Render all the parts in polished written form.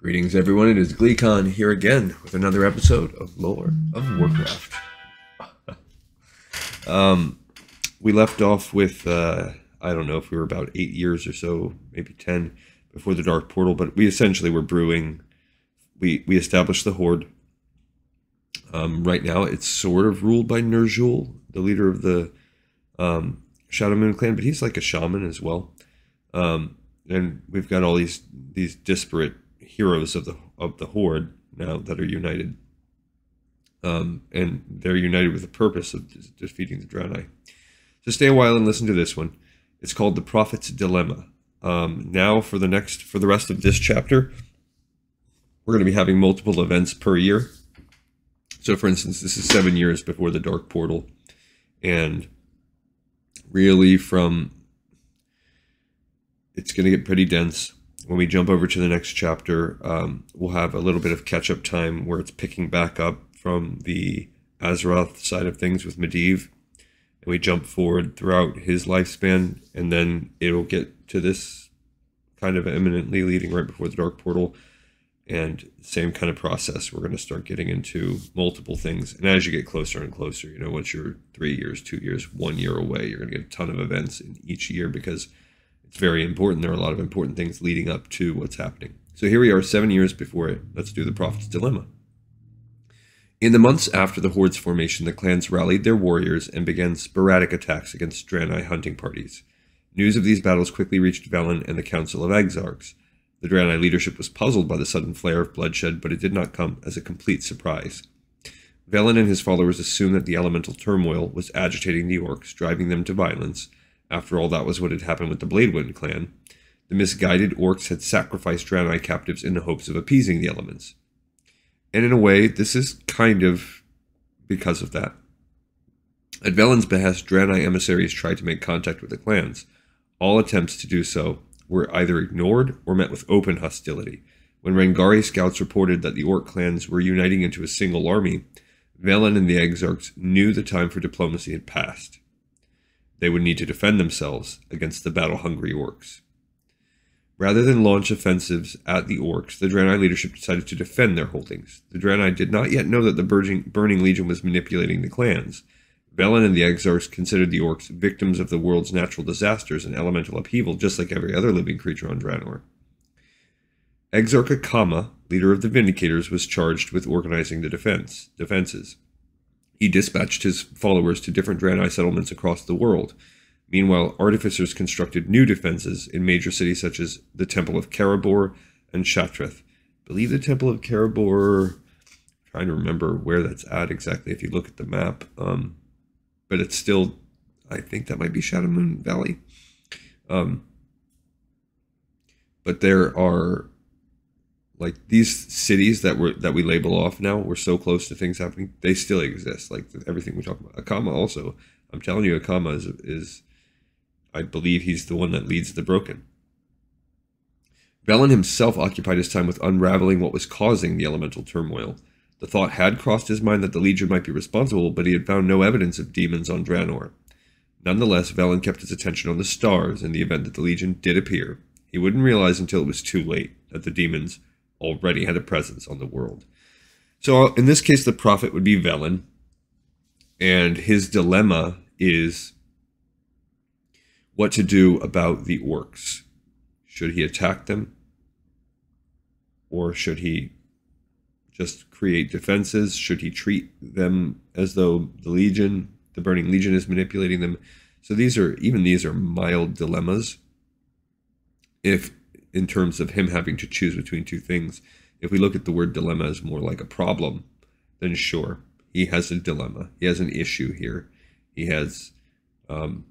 Greetings, everyone. It is GleeCon here again with another episode of Lore of Warcraft. We left off with, I don't know if we were about 8 years or so, maybe 10, before the Dark Portal, but we essentially were brewing. We established the Horde. Right now, it's sort of ruled by Ner'zhul, the leader of the Shadow Moon clan, but he's like a shaman as well. And we've got all these disparate heroes of the Horde now that are united, and they're united with the purpose of defeating the Draenei. So stay a while and listen to this one. It's called The Prophet's Dilemma. Now for the rest of this chapter, we're going to be having multiple events per year. So for instance, this is 7 years before the Dark Portal, and really it's going to get pretty dense. When we jump over to the next chapter, we'll have a little bit of catch-up time where it's picking back up from the Azeroth side of things with Medivh. And we jump forward throughout his lifespan, and then it'll get to this kind of imminently leading right before the Dark Portal. And same kind of process. We're going to start getting into multiple things. And as you get closer and closer, you know, once you're 3 years, 2 years, 1 year away, you're going to get a ton of events in each year because it's very important. There are a lot of important things leading up to what's happening. So here we are 7 years before it. Let's do the Prophet's Dilemma. In the months after the Horde's formation, the clans rallied their warriors and began sporadic attacks against Draenei hunting parties. News of these battles quickly reached Velen and the Council of Exarchs. The Draenei leadership was puzzled by the sudden flare of bloodshed, but it did not come as a complete surprise. Velen and his followers assumed that the elemental turmoil was agitating the orcs, driving them to violence. After all, that was what had happened with the Bladewind clan. The misguided orcs had sacrificed Draenei captives in the hopes of appeasing the elements. And in a way, this is kind of because of that. At Velen's behest, Draenei emissaries tried to make contact with the clans. All attempts to do so were either ignored or met with open hostility. When Rangari scouts reported that the orc clans were uniting into a single army, Velen and the Exarchs knew the time for diplomacy had passed. They would need to defend themselves against the battle-hungry orcs. Rather than launch offensives at the orcs, the Draenei leadership decided to defend their holdings. The Draenei did not yet know that the Burning Legion was manipulating the clans. Velen and the Exarchs considered the orcs victims of the world's natural disasters and elemental upheaval, just like every other living creature on Draenor. Exarch Akama, leader of the Vindicators, was charged with organizing the defenses. He dispatched his followers to different Draenei settlements across the world. Meanwhile, artificers constructed new defenses in major cities such as the Temple of Karabor and Shatreth. I believe the Temple of Karabor, I'm trying to remember where that's at exactly if you look at the map, but it's still, I think that might be Shadow Moon Valley. But there are, like, these cities that we label off now, we're so close to things happening, they still exist. Like everything we talk about. Akama also, I'm telling you, Akama is I believe he's the one that leads the Broken. Velen himself occupied his time with unraveling what was causing the elemental turmoil. The thought had crossed his mind that the Legion might be responsible, but he had found no evidence of demons on Draenor. Nonetheless, Velen kept his attention on the stars in the event that the Legion did appear. He wouldn't realize until it was too late that the demons already had a presence on the world. So in this case, the prophet would be Velen, and his dilemma is what to do about the orcs. Should he attack them? Or should he just create defenses? Should he treat them as though the Burning Legion is manipulating them? So these are mild dilemmas. If in terms of him having to choose between two things. If we look at the word dilemma as more like a problem, then sure, he has a dilemma. He has an issue here. He has an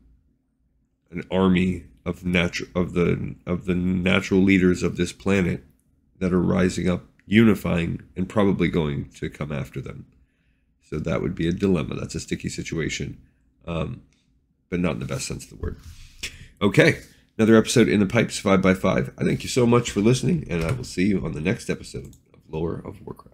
army of the natural leaders of this planet that are rising up, unifying, and probably going to come after them. So that would be a dilemma. That's a sticky situation, but not in the best sense of the word. Okay. Another episode in the pipes, 5x5. I thank you so much for listening, and I will see you on the next episode of Lore of Warcraft.